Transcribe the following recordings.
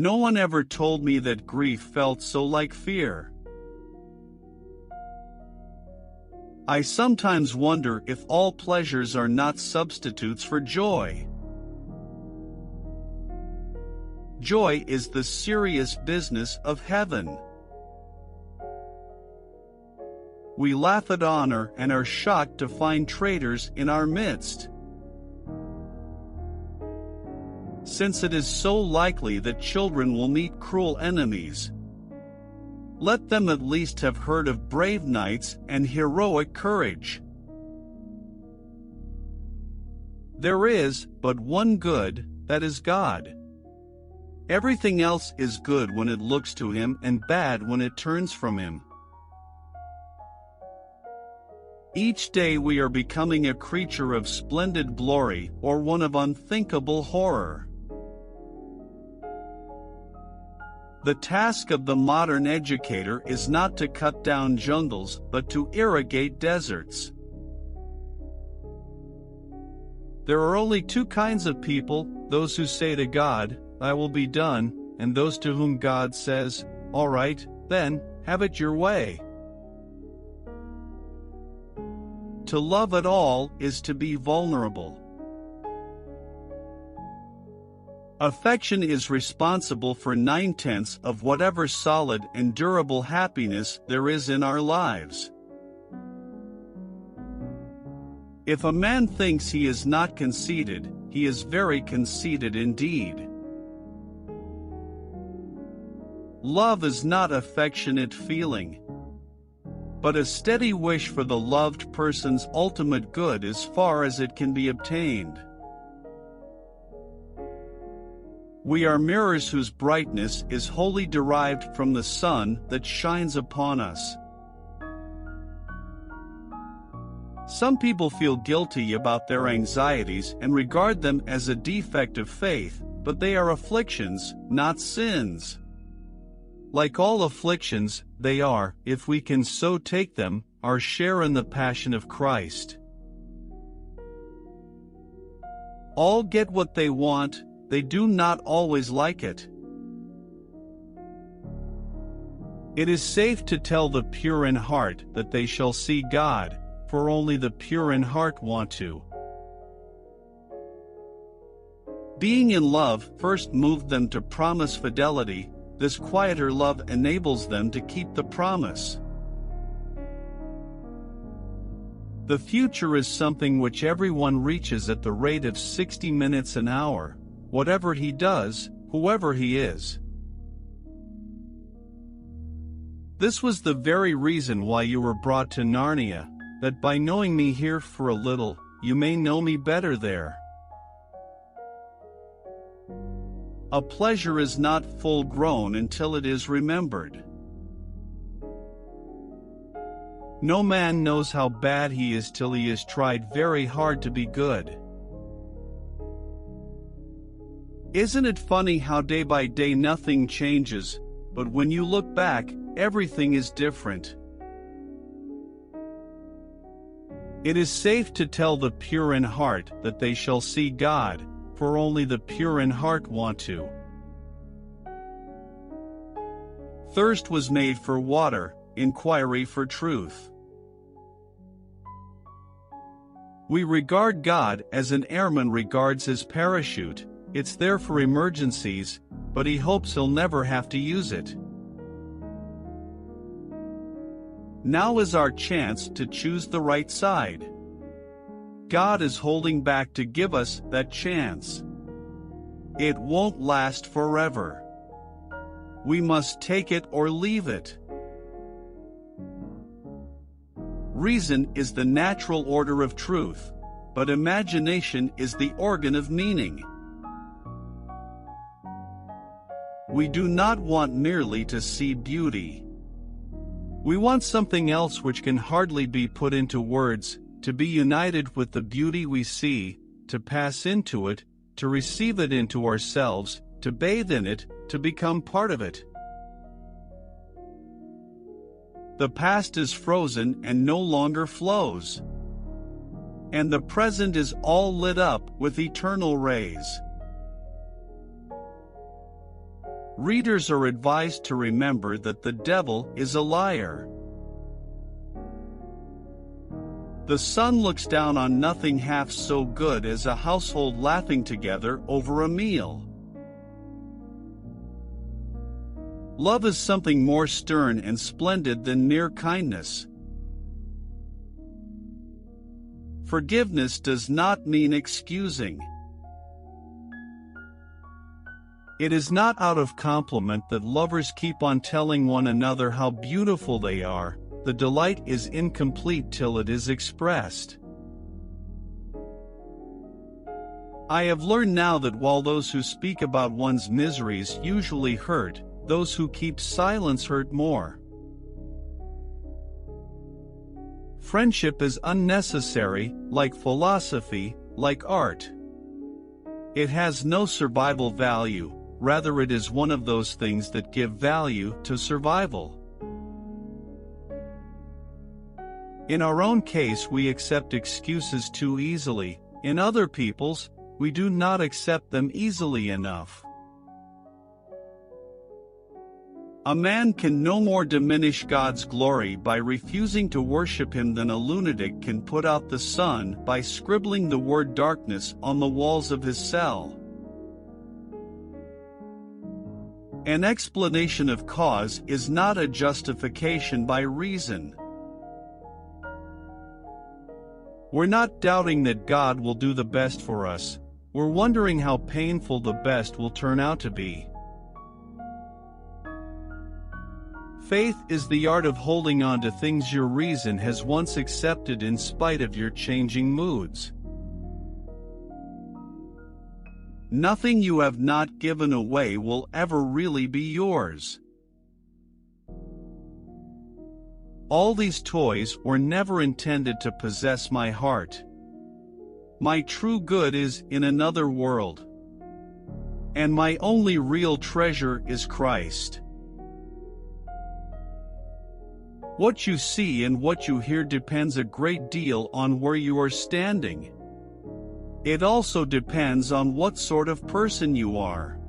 No one ever told me that grief felt so like fear. I sometimes wonder if all pleasures are not substitutes for joy. Joy is the serious business of heaven. We laugh at honor and are shocked to find traitors in our midst. Since it is so likely that children will meet cruel enemies, let them at least have heard of brave knights and heroic courage. There is but one good, that is God. Everything else is good when it looks to Him and bad when it turns from Him. Each day we are becoming a creature of splendid glory or one of unthinkable horror. The task of the modern educator is not to cut down jungles but to irrigate deserts. There are only two kinds of people, those who say to God, "I will be done," and those to whom God says, "All right, then, have it your way." To love at all is to be vulnerable. Affection is responsible for 9/10 of whatever solid and durable happiness there is in our lives. If a man thinks he is not conceited, he is very conceited indeed. Love is not affectionate feeling, but a steady wish for the loved person's ultimate good as far as it can be obtained. We are mirrors whose brightness is wholly derived from the sun that shines upon us. Some people feel guilty about their anxieties and regard them as a defect of faith, but they are afflictions, not sins. Like all afflictions, they are, if we can so take them, our share in the passion of Christ. All get what they want, they do not always like it. It is safe to tell the pure in heart that they shall see God, for only the pure in heart want to. Being in love first moved them to promise fidelity. This quieter love enables them to keep the promise. The future is something which everyone reaches at the rate of 60 minutes an hour, whatever he does, whoever he is. This was the very reason why you were brought to Narnia, that by knowing me here for a little, you may know me better there. A pleasure is not full grown until it is remembered. No man knows how bad he is till he has tried very hard to be good. Isn't it funny how day by day nothing changes, but when you look back, everything is different? It is safe to tell the pure in heart that they shall see God, for only the pure in heart want to. Thirst was made for water, inquiry for truth. We regard God as an airman regards his parachute. It's there for emergencies, but he hopes he'll never have to use it. Now is our chance to choose the right side. God is holding back to give us that chance. It won't last forever. We must take it or leave it. Reason is the natural order of truth, but imagination is the organ of meaning. We do not want merely to see beauty. We want something else which can hardly be put into words, to be united with the beauty we see, to pass into it, to receive it into ourselves, to bathe in it, to become part of it. The past is frozen and no longer flows, and the present is all lit up with eternal rays. Readers are advised to remember that the devil is a liar. The sun looks down on nothing half so good as a household laughing together over a meal. Love is something more stern and splendid than mere kindness. Forgiveness does not mean excusing. It is not out of compliment that lovers keep on telling one another how beautiful they are. The delight is incomplete till it is expressed. I have learned now that while those who speak about one's miseries usually hurt, those who keep silence hurt more. Friendship is unnecessary, like philosophy, like art. It has no survival value, rather it is one of those things that give value to survival. In our own case, we accept excuses too easily. In other people's, we do not accept them easily enough. A man can no more diminish God's glory by refusing to worship Him than a lunatic can put out the sun by scribbling the word darkness on the walls of his cell. An explanation of cause is not a justification by reason. We're not doubting that God will do the best for us, we're wondering how painful the best will turn out to be. Faith is the art of holding on to things your reason has once accepted in spite of your changing moods. Nothing you have not given away will ever really be yours. All these toys were never intended to possess my heart. My true good is in another world. And my only real treasure is Christ. What you see and what you hear depends a great deal on where you are standing. It also depends on what sort of person you are.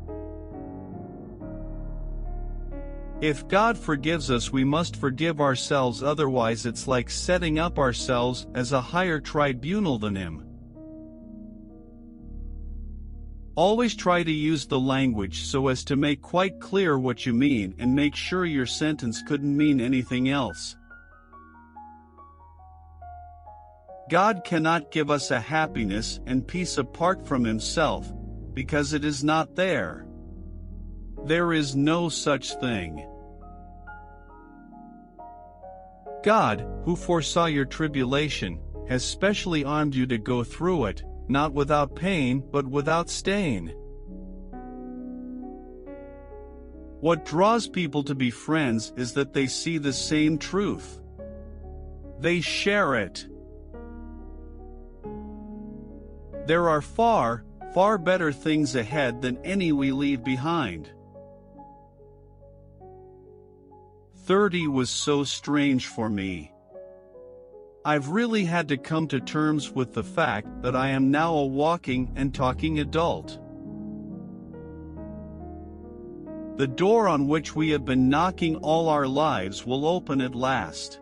If God forgives us, we must forgive ourselves, otherwise it's like setting up ourselves as a higher tribunal than Him. Always try to use the language so as to make quite clear what you mean and make sure your sentence couldn't mean anything else. God cannot give us a happiness and peace apart from Himself, because it is not there. There is no such thing. God, who foresaw your tribulation, has specially armed you to go through it, not without pain but without stain. What draws people to be friends is that they see the same truth. They share it. There are far, far better things ahead than any we leave behind. 30 was so strange for me. I've really had to come to terms with the fact that I am now a walking and talking adult. The door on which we have been knocking all our lives will open at last.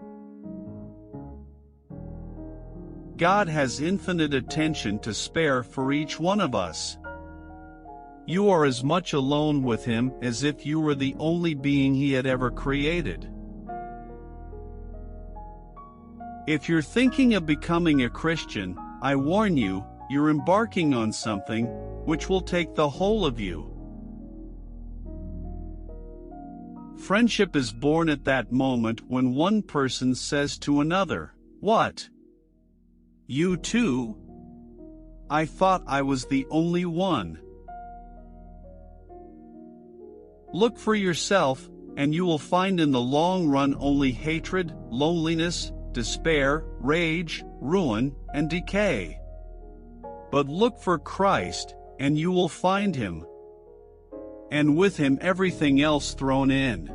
God has infinite attention to spare for each one of us. You are as much alone with Him as if you were the only being He had ever created. If you're thinking of becoming a Christian, I warn you, you're embarking on something which will take the whole of you. Friendship is born at that moment when one person says to another, "What? You too? I thought I was the only one." Look for yourself, and you will find in the long run only hatred, loneliness, despair, rage, ruin, and decay. But look for Christ, and you will find Him. And with Him everything else thrown in.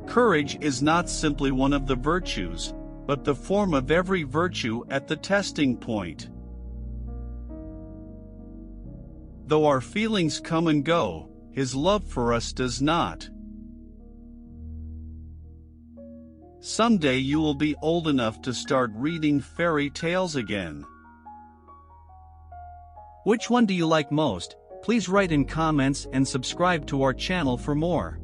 Courage is not simply one of the virtues, but the form of every virtue at the testing point. Though our feelings come and go, his love for us does not. Someday you will be old enough to start reading fairy tales again. Which one do you like most? Please write in comments and subscribe to our channel for more.